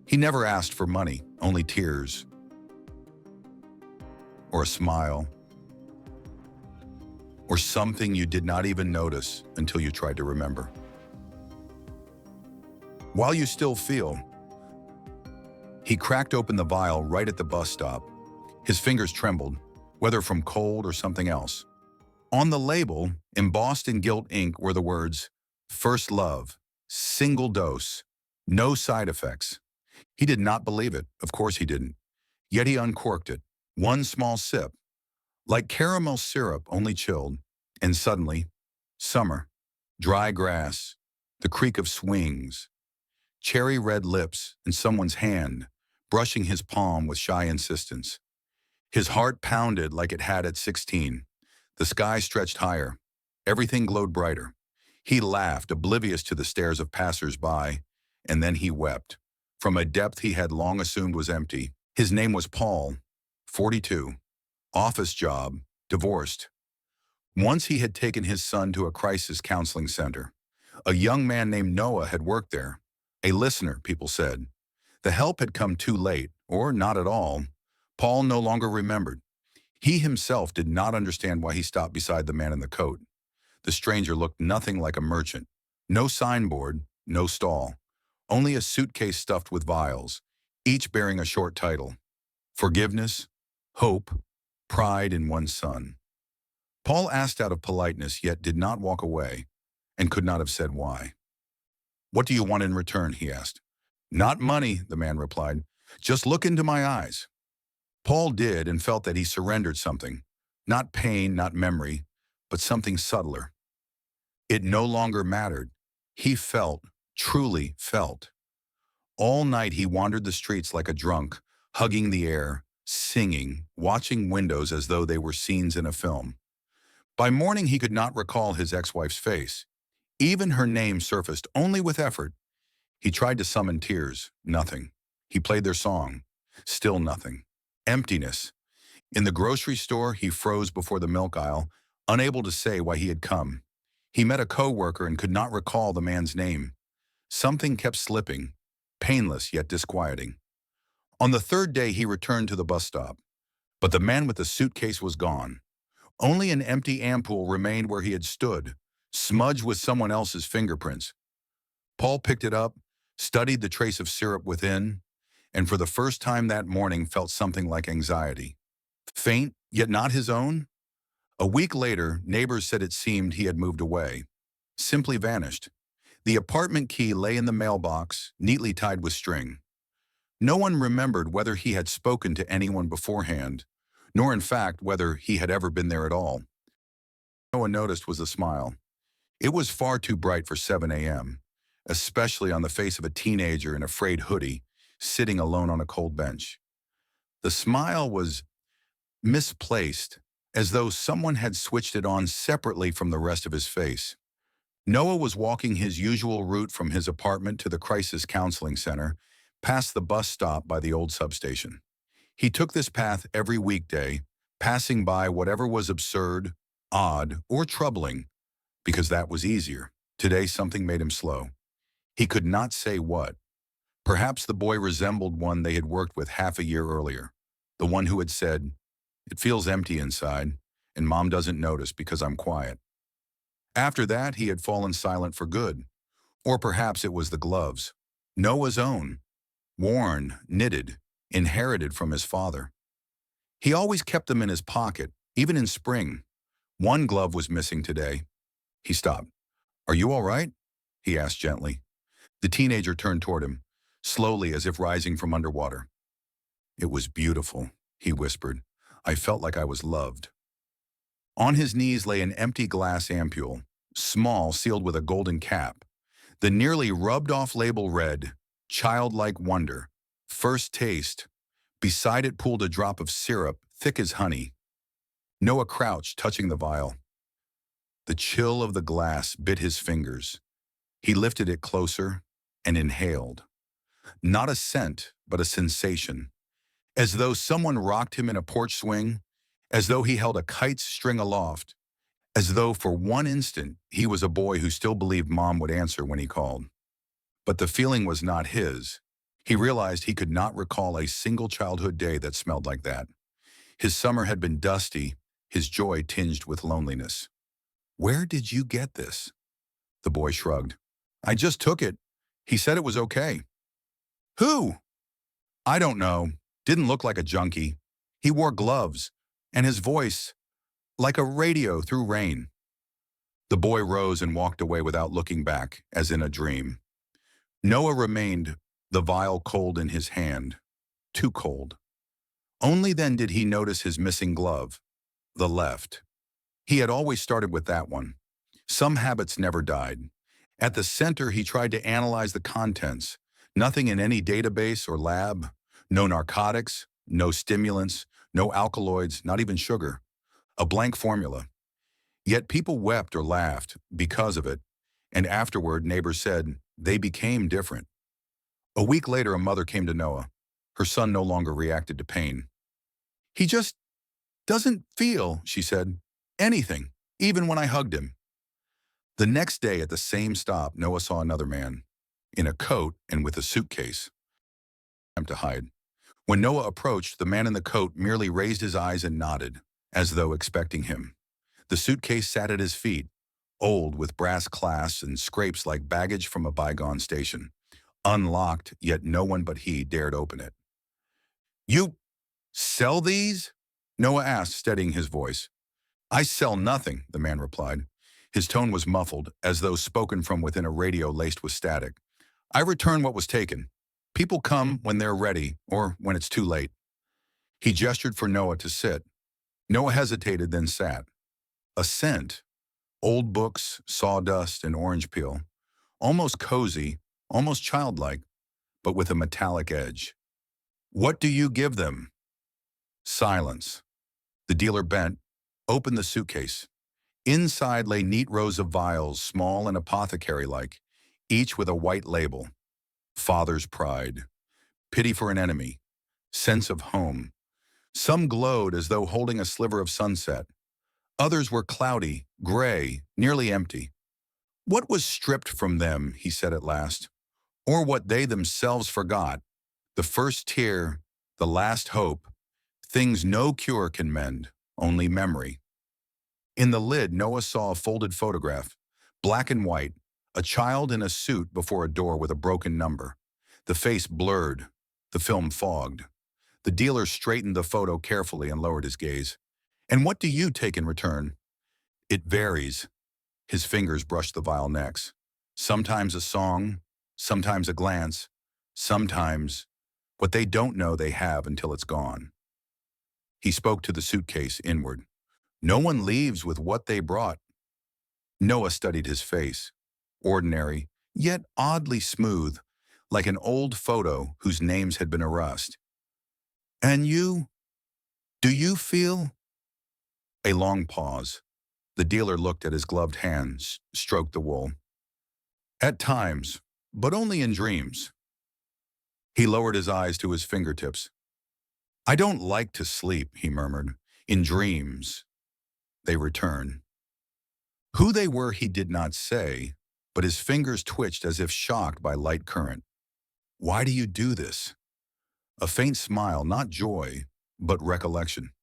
He never asked for money, only tears, or a smile, or something you did not even notice until you tried to remember. While you still feel, he cracked open the vial right at the bus stop. His fingers trembled, whether from cold or something else. On the label, embossed in gilt ink, were the words, "First Love, single dose, no side effects." He did not believe it. Of course he didn't. Yet he uncorked it, one small sip, like caramel syrup, only chilled. And suddenly, summer, dry grass, the creak of swings, cherry red lips, and someone's hand brushing his palm with shy insistence. His heart pounded like it had at 16. The sky stretched higher. Everything glowed brighter. He laughed, oblivious to the stares of passers-by, and then he wept. From a depth he had long assumed was empty. His name was Paul, 42, office job, divorced. Once he had taken his son to a crisis counseling center. A young man named Noah had worked there. A listener, people said. The help had come too late, or not at all. Paul no longer remembered. He himself did not understand why he stopped beside the man in the coat. The stranger looked nothing like a merchant. No signboard, no stall. Only a suitcase stuffed with vials, each bearing a short title. Forgiveness, hope, pride in one's son. Paul asked out of politeness, yet did not walk away, and could not have said why. "What do you want in return?" he asked. "Not money," the man replied. "Just look into my eyes." Paul did, and felt that he surrendered something. Not pain, not memory, but something subtler. It no longer mattered. He felt, truly felt. All night he wandered the streets like a drunk, hugging the air, singing, watching windows as though they were scenes in a film. By morning he could not recall his ex-wife's face. Even her name surfaced only with effort. He tried to summon tears, nothing. He played their song, still nothing. Emptiness. In the grocery store, he froze before the milk aisle, unable to say why he had come. He met a co-worker and could not recall the man's name. Something kept slipping, painless yet disquieting. On the third day, he returned to the bus stop, but the man with the suitcase was gone. Only an empty ampoule remained where he had stood, smudged with someone else's fingerprints. Paul picked it up, studied the trace of syrup within, and for the first time that morning felt something like anxiety. Faint, yet not his own? A week later, neighbors said it seemed he had moved away, simply vanished. The apartment key lay in the mailbox, neatly tied with string. No one remembered whether he had spoken to anyone beforehand, nor in fact whether he had ever been there at all. No one noticed was a smile. It was far too bright for 7 a.m., especially on the face of a teenager in a frayed hoodie, sitting alone on a cold bench. The smile was misplaced, as though someone had switched it on separately from the rest of his face. Noah was walking his usual route from his apartment to the crisis counseling center, past the bus stop by the old substation. He took this path every weekday, passing by whatever was absurd, odd, or troubling, because that was easier. Today something made him slow. He could not say what. Perhaps the boy resembled one they had worked with half a year earlier, the one who had said, "It feels empty inside, and Mom doesn't notice because I'm quiet." After that, he had fallen silent for good. Or perhaps it was the gloves. Noah's own. Worn, knitted, inherited from his father. He always kept them in his pocket, even in spring. One glove was missing today. He stopped. "Are you all right?" he asked gently. The teenager turned toward him, slowly as if rising from underwater. "It was beautiful," he whispered. "I felt like I was loved." On his knees lay an empty glass ampoule, small, sealed with a golden cap. The nearly rubbed-off label read, "Childlike Wonder, First Taste." Beside it pooled a drop of syrup, thick as honey. Noah crouched, touching the vial. The chill of the glass bit his fingers. He lifted it closer and inhaled. Not a scent, but a sensation. As though someone rocked him in a porch swing, as though he held a kite's string aloft, as though for one instant he was a boy who still believed Mom would answer when he called. But the feeling was not his. He realized he could not recall a single childhood day that smelled like that. His summer had been dusty, his joy tinged with loneliness. "Where did you get this?" The boy shrugged. "I just took it. He said it was okay." "Who?" "I don't know. Didn't look like a junkie. He wore gloves, and his voice, like a radio through rain." The boy rose and walked away without looking back, as in a dream. Noah remained, the vial cold in his hand, too cold. Only then did he notice his missing glove, the left. He had always started with that one. Some habits never died. At the center, he tried to analyze the contents. Nothing in any database or lab. No narcotics, no stimulants, no alkaloids, not even sugar. A blank formula. Yet people wept or laughed because of it, and afterward neighbors said they became different. A week later, a mother came to Noah. Her son no longer reacted to pain. "He just doesn't feel," she said, "anything, even when I hugged him." The next day at the same stop, Noah saw another man, in a coat and with a suitcase. Time to hide. When Noah approached, the man in the coat merely raised his eyes and nodded, as though expecting him. The suitcase sat at his feet, old with brass clasps and scrapes like baggage from a bygone station. Unlocked, yet no one but he dared open it. "You sell these?" Noah asked, steadying his voice. "I sell nothing," the man replied. His tone was muffled, as though spoken from within a radio laced with static. "I return what was taken. People come when they're ready, or when it's too late." He gestured for Noah to sit. Noah hesitated, then sat. A scent, old books, sawdust, and orange peel. Almost cozy, almost childlike, but with a metallic edge. "What do you give them?" Silence. The dealer bent, opened the suitcase. Inside lay neat rows of vials, small and apothecary-like, each with a white label. Father's pride. Pity for an enemy. Sense of home. Some glowed as though holding a sliver of sunset. Others were cloudy, gray, nearly empty. "What was stripped from them," he said at last, "or what they themselves forgot? The first tear, the last hope, things no cure can mend, only memory." In the lid, Noah saw a folded photograph, black and white, a child in a suit before a door with a broken number. The face blurred, the film fogged. The dealer straightened the photo carefully and lowered his gaze. "And what do you take in return?" "It varies." His fingers brushed the vial necks. "Sometimes a song, sometimes a glance, sometimes what they don't know they have until it's gone." He spoke to the suitcase inward. "No one leaves with what they brought." Noah studied his face, ordinary, yet oddly smooth, like an old photo whose names had been erased. "And you? Do you feel?" A long pause. The dealer looked at his gloved hands, stroked the wool. "At times, but only in dreams." He lowered his eyes to his fingertips. "I don't like to sleep," he murmured. "In dreams, they return." Who they were he did not say, but his fingers twitched as if shocked by light current. "Why do you do this?" A faint smile, not joy, but recollection.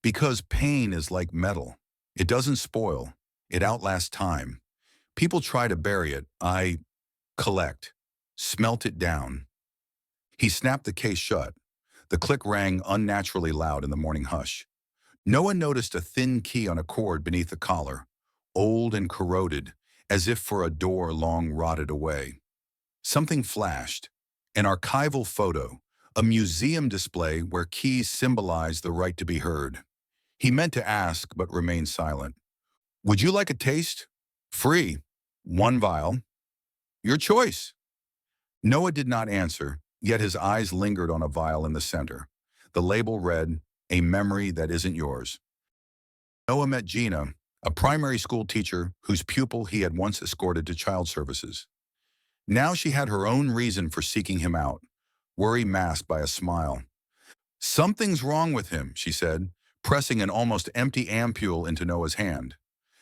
"Because pain is like metal. It doesn't spoil. It outlasts time. People try to bury it. I collect. Smelt it down." He snapped the case shut. The click rang unnaturally loud in the morning hush. Noah noticed a thin key on a cord beneath the collar, old and corroded, as if for a door long rotted away. Something flashed. An archival photo, a museum display where keys symbolize the right to be heard. He meant to ask, but remained silent. "Would you like a taste?" "Free. 1 vial." "Your choice." Noah did not answer, yet his eyes lingered on a vial in the center. The label read, "A memory that isn't yours." Noah met Gina, a primary school teacher whose pupil he had once escorted to child services. Now she had her own reason for seeking him out, worry masked by a smile. "Something's wrong with him," she said, pressing an almost empty ampule into Noah's hand.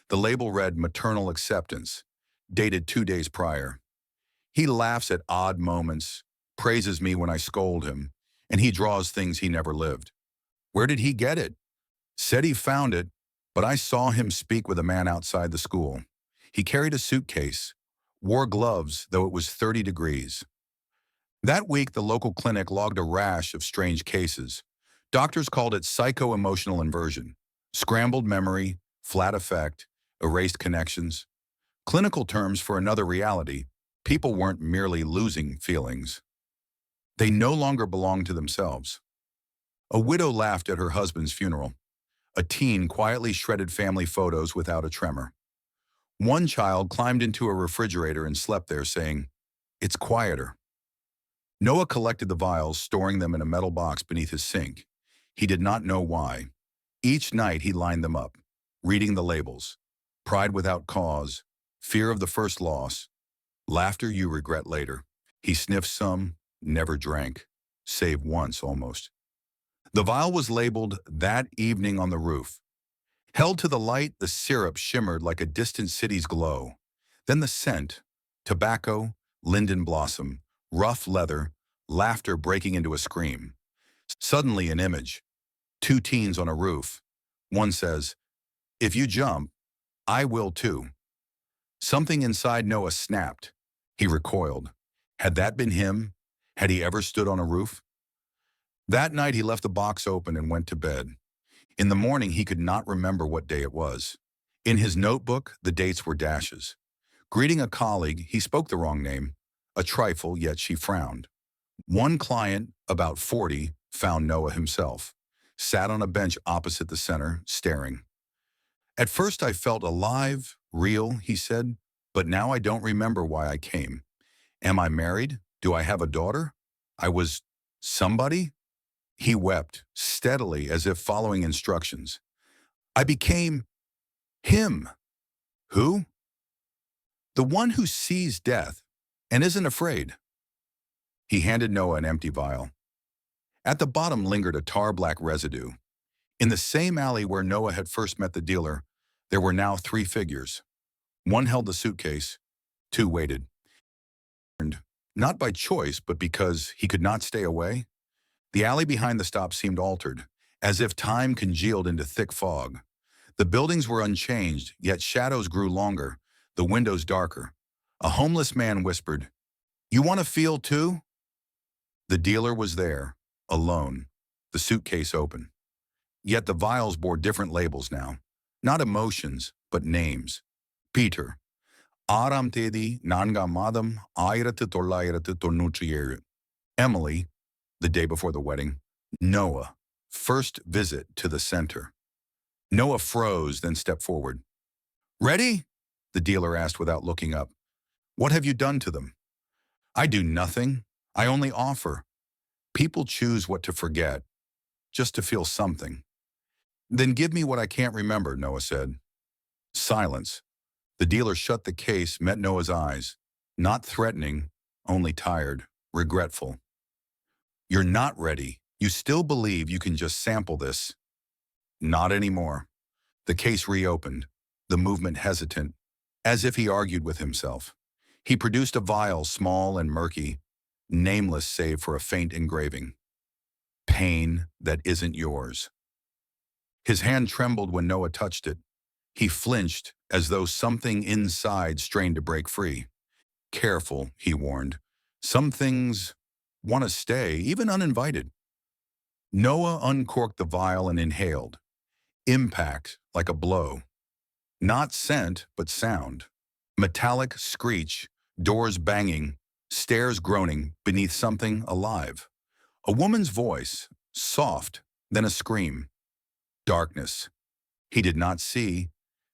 The label read "Maternal Acceptance," dated 2 days prior. "He laughs at odd moments, praises me when I scold him, and he draws things he never lived. Where did he get it? Said he found it, but I saw him speak with a man outside the school. He carried a suitcase, wore gloves, though it was 30 degrees. That week, the local clinic logged a rash of strange cases. Doctors called it psycho-emotional inversion, scrambled memory, flat affect, erased connections. Clinical terms for another reality. People weren't merely losing feelings. They no longer belonged to themselves. A widow laughed at her husband's funeral. A teen quietly shredded family photos without a tremor. One child climbed into a refrigerator and slept there saying, "It's quieter." Noah collected the vials, storing them in a metal box beneath his sink. He did not know why. Each night he lined them up, reading the labels. Pride without cause, fear of the first loss, laughter you regret later. He sniffed some, never drank, save once almost. The vial was labeled "That Evening on the Roof." Held to the light, the syrup shimmered like a distant city's glow. Then the scent, tobacco, linden blossom, rough leather, laughter breaking into a scream. Suddenly an image. Two teens on a roof. One says, "If you jump, I will too." Something inside Noah snapped. He recoiled. Had that been him? Had he ever stood on a roof? That night he left the box open and went to bed. In the morning he could not remember what day it was. In his notebook, the dates were dashes. Greeting a colleague, he spoke the wrong name. A trifle, yet she frowned. One client, about 40, found Noah himself. Sat on a bench opposite the center, staring. "At first I felt alive, real," he said, "but now I don't remember why I came. Am I married? Do I have a daughter? I was somebody?" He wept, steadily as if following instructions. "I became him." Who? "The one who sees death and isn't afraid." He handed Noah an empty vial. At the bottom lingered a tar-black residue. In the same alley where Noah had first met the dealer, there were now three figures. One held the suitcase. Two waited. Not by choice, but because he could not stay away. The alley behind the stop seemed altered, as if time congealed into thick fog. The buildings were unchanged, yet shadows grew longer, the windows darker. A homeless man whispered, "You want to feel too?" The dealer was there, alone, the suitcase open. Yet the vials bore different labels now. Not emotions, but names. Peter. Aram Tedi Nangam Madam Ayiratu Tolayiratu Tonutriyeru. Emily, the day before the wedding. Noah. First visit to the center. Noah froze, then stepped forward. "Ready?" the dealer asked without looking up. "What have you done to them?" "I do nothing. I only offer. People choose what to forget, just to feel something." "Then give me what I can't remember," Noah said. Silence. The dealer shut the case, met Noah's eyes. Not threatening, only tired, regretful. "You're not ready. You still believe you can just sample this." "Not anymore." The case reopened, the movement hesitant, as if he argued with himself. He produced a vial, small and murky, nameless save for a faint engraving. "Pain that isn't yours." His hand trembled when Noah touched it. He flinched as though something inside strained to break free. "Careful," he warned. "Some things want to stay, even uninvited." Noah uncorked the vial and inhaled. Impact, like a blow. Not scent, but sound. Metallic screech, doors banging, stairs groaning beneath something alive. A woman's voice, soft, then a scream. Darkness. He did not see.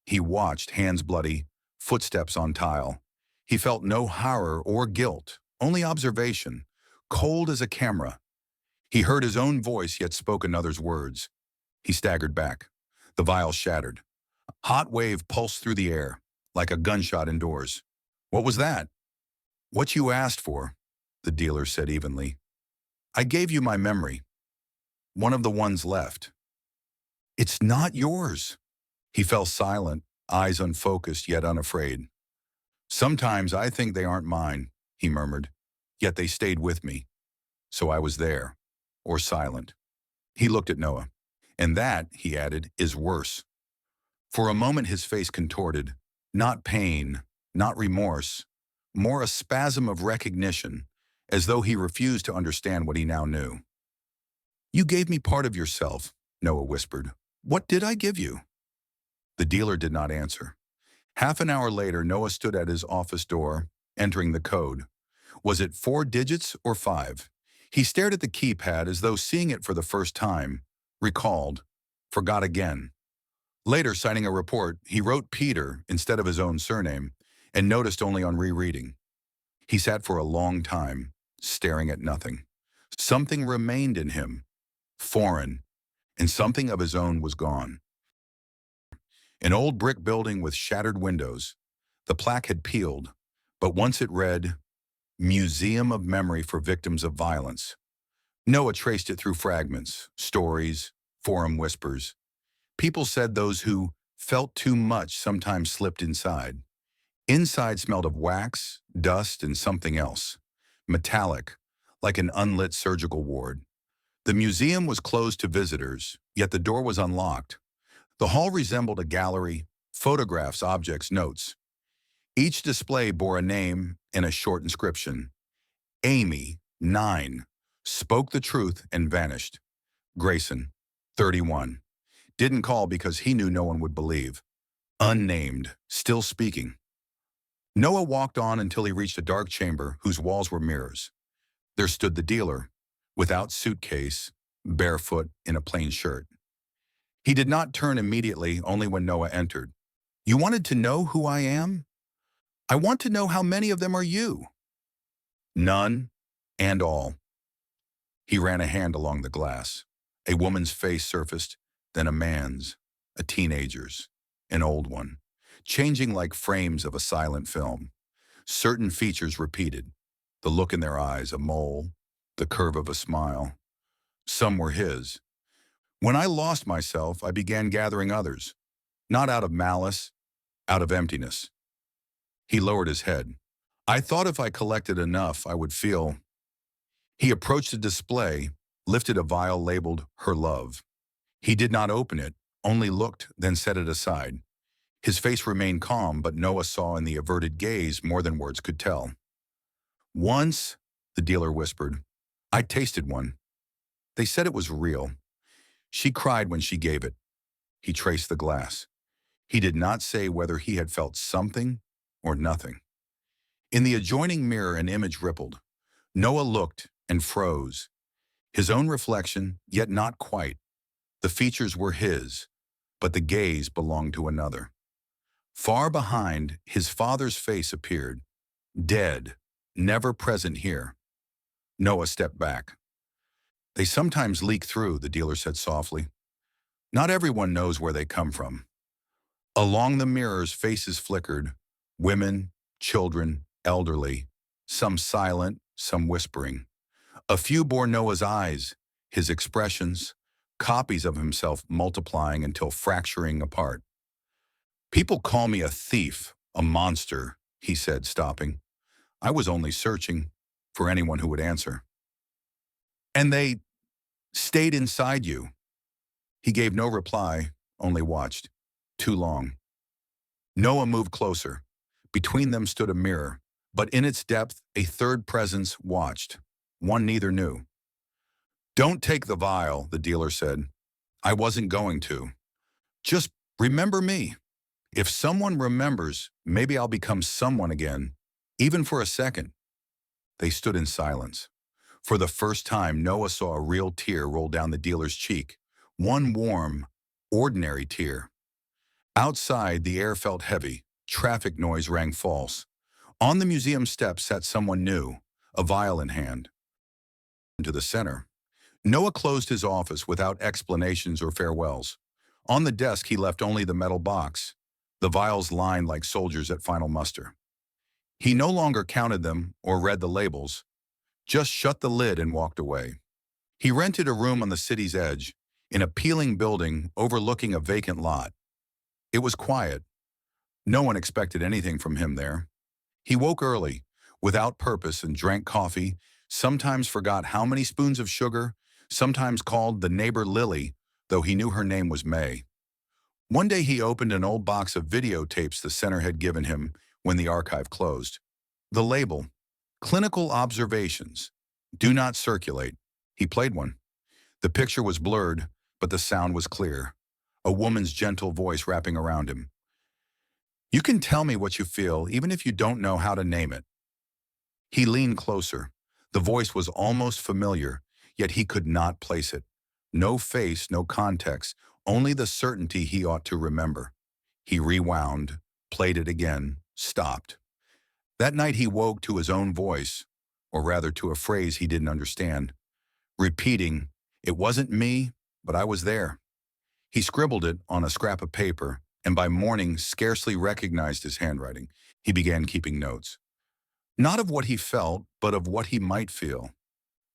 He watched, hands bloody, footsteps on tile. He felt no horror or guilt, only observation, cold as a camera. He heard his own voice, yet spoke another's words. He staggered back. The vial shattered. A hot wave pulsed through the air, like a gunshot indoors. "What was that?" "What you asked for," the dealer said evenly. "I gave you my memory. One of the ones left." "It's not yours." He fell silent, eyes unfocused yet unafraid. "Sometimes I think they aren't mine," he murmured, "yet they stayed with me. So I was there, or silent. He looked at Noah. And that, he added, is worse. For a moment his face contorted, not pain, not remorse, more a spasm of recognition, as though he refused to understand what he now knew. You gave me part of yourself, Noah whispered. What did I give you? The dealer did not answer. Half an hour later, Noah stood at his office door, entering the code. Was it 4 digits or 5? He stared at the keypad as though seeing it for the first time, recalled, forgot again. Later, citing a report, he wrote Peter instead of his own surname and noticed only on rereading. He sat for a long time, staring at nothing. Something remained in him, foreign, and something of his own was gone. An old brick building with shattered windows. The plaque had peeled, but once it read, Museum of Memory for Victims of Violence. Noah traced it through fragments, stories, forum whispers. People said those who felt too much sometimes slipped inside. Inside smelled of wax, dust, and something else. Metallic, like an unlit surgical ward. The museum was closed to visitors, yet the door was unlocked. The hall resembled a gallery, photographs, objects, notes. Each display bore a name and a short inscription. Amy, 9, spoke the truth and vanished. Grayson, 31, didn't call because he knew no one would believe. Unnamed, still speaking. Noah walked on until he reached a dark chamber whose walls were mirrors. There stood the dealer, without suitcase, barefoot in a plain shirt. He did not turn immediately, only when Noah entered. You wanted to know who I am? I want to know how many of them are you. None and all. He ran a hand along the glass. A woman's face surfaced, then a man's, a teenager's, an old one, changing like frames of a silent film. Certain features repeated, the look in their eyes, a mole, the curve of a smile. Some were his. When I lost myself, I began gathering others, not out of malice, out of emptiness. He lowered his head. I thought if I collected enough, I would feel. He approached a display, lifted a vial labeled Her Love. He did not open it, only looked, then set it aside. His face remained calm, but Noah saw in the averted gaze more than words could tell. Once, the dealer whispered, I tasted one. They said it was real. She cried when she gave it. He traced the glass. He did not say whether he had felt something or nothing. In the adjoining mirror, an image rippled. Noah looked and froze. His own reflection, yet not quite. The features were his, but the gaze belonged to another. Far behind, his father's face appeared. Dead, never present here. Noah stepped back. They sometimes leak through, the dealer said softly. Not everyone knows where they come from. Along the mirrors, faces flickered. Women, children, elderly. Some silent, some whispering. A few bore Noah's eyes, his expressions, copies of himself multiplying until fracturing apart. People call me a thief, a monster, he said, stopping. I was only searching for anyone who would answer. And they stayed inside you. He gave no reply, only watched. Too long. Noah moved closer. Between them stood a mirror, but in its depth, a third presence watched. One neither knew. Don't take the vial, the dealer said. I wasn't going to. Just remember me. If someone remembers, maybe I'll become someone again, even for a second. They stood in silence. For the first time, Noah saw a real tear roll down the dealer's cheek. One warm, ordinary tear. Outside, the air felt heavy. Traffic noise rang false. On the museum steps sat someone new, a vial in hand. To the center. Noah closed his office without explanations or farewells. On the desk, he left only the metal box, the vials lined like soldiers at final muster. He no longer counted them or read the labels, just shut the lid and walked away. He rented a room on the city's edge, in a peeling building overlooking a vacant lot. It was quiet. No one expected anything from him there. He woke early, without purpose, and drank coffee, sometimes forgot how many spoons of sugar, sometimes called the neighbor Lily, though he knew her name was May. One day he opened an old box of videotapes the center had given him when the archive closed. The label, Clinical Observations, Do Not Circulate. He played one. The picture was blurred, but the sound was clear. A woman's gentle voice wrapping around him. You can tell me what you feel, even if you don't know how to name it. He leaned closer. The voice was almost familiar, yet he could not place it. No face, no context, only the certainty he ought to remember. He rewound, played it again, stopped. That night he woke to his own voice, or rather to a phrase he didn't understand, repeating, "It wasn't me, but I was there." He scribbled it on a scrap of paper, and by morning scarcely recognized his handwriting. He began keeping notes. Not of what he felt, but of what he might feel.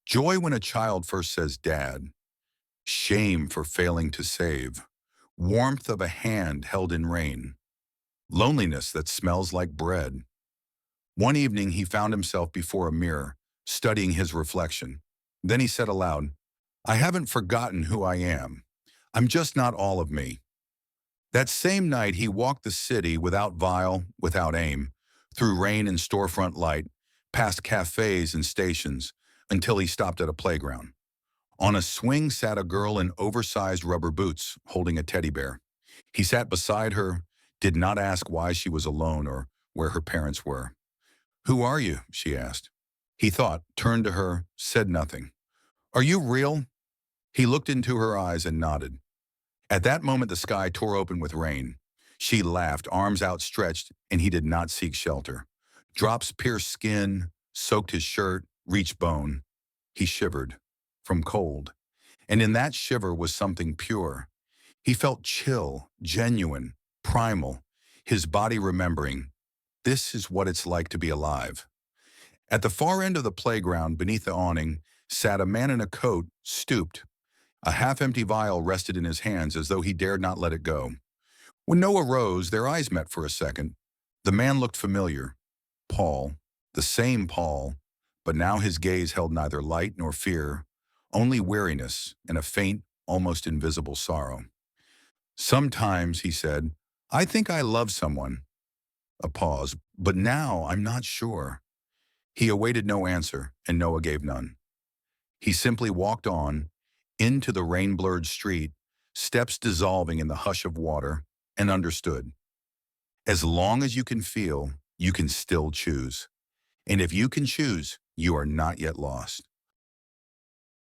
Joy when a child first says dad. Shame for failing to save. Warmth of a hand held in rain. Loneliness that smells like bread. One evening he found himself before a mirror, studying his reflection. Then he said aloud, "I haven't forgotten who I am. I'm just not all of me." That same night he walked the city without Vial, without aim, through rain and storefront light, past cafes and stations, until he stopped at a playground. On a swing sat a girl in oversized rubber boots, holding a teddy bear. He sat beside her, did not ask why she was alone or where her parents were. "Who are you?" she asked. He thought, turned to her, said nothing. "Are you real?" He looked into her eyes and nodded. At that moment the sky tore open with rain. She laughed, arms outstretched, and he did not seek shelter. Drops pierced skin, soaked his shirt, reached bone. He shivered, from cold. And in that shiver was something pure. He felt chill, genuine, primal, his body remembering, this is what it's like to be alive. At the far end of the playground, beneath the awning, sat a man in a coat, stooped. A half-empty vial rested in his hands as though he dared not let it go. When Noah rose, their eyes met for a second. The man looked familiar. Paul, the same Paul, but now his gaze held neither light nor fear, only weariness and a faint, almost invisible sorrow. "Sometimes," he said, "I think I love someone." A pause. "But now I'm not sure." He awaited no answer, and Noah gave none. He simply walked on, into the rain-blurred street, steps dissolving in the hush of water, and understood. As long as you can feel, you can still choose. And if you can choose, you are not yet lost.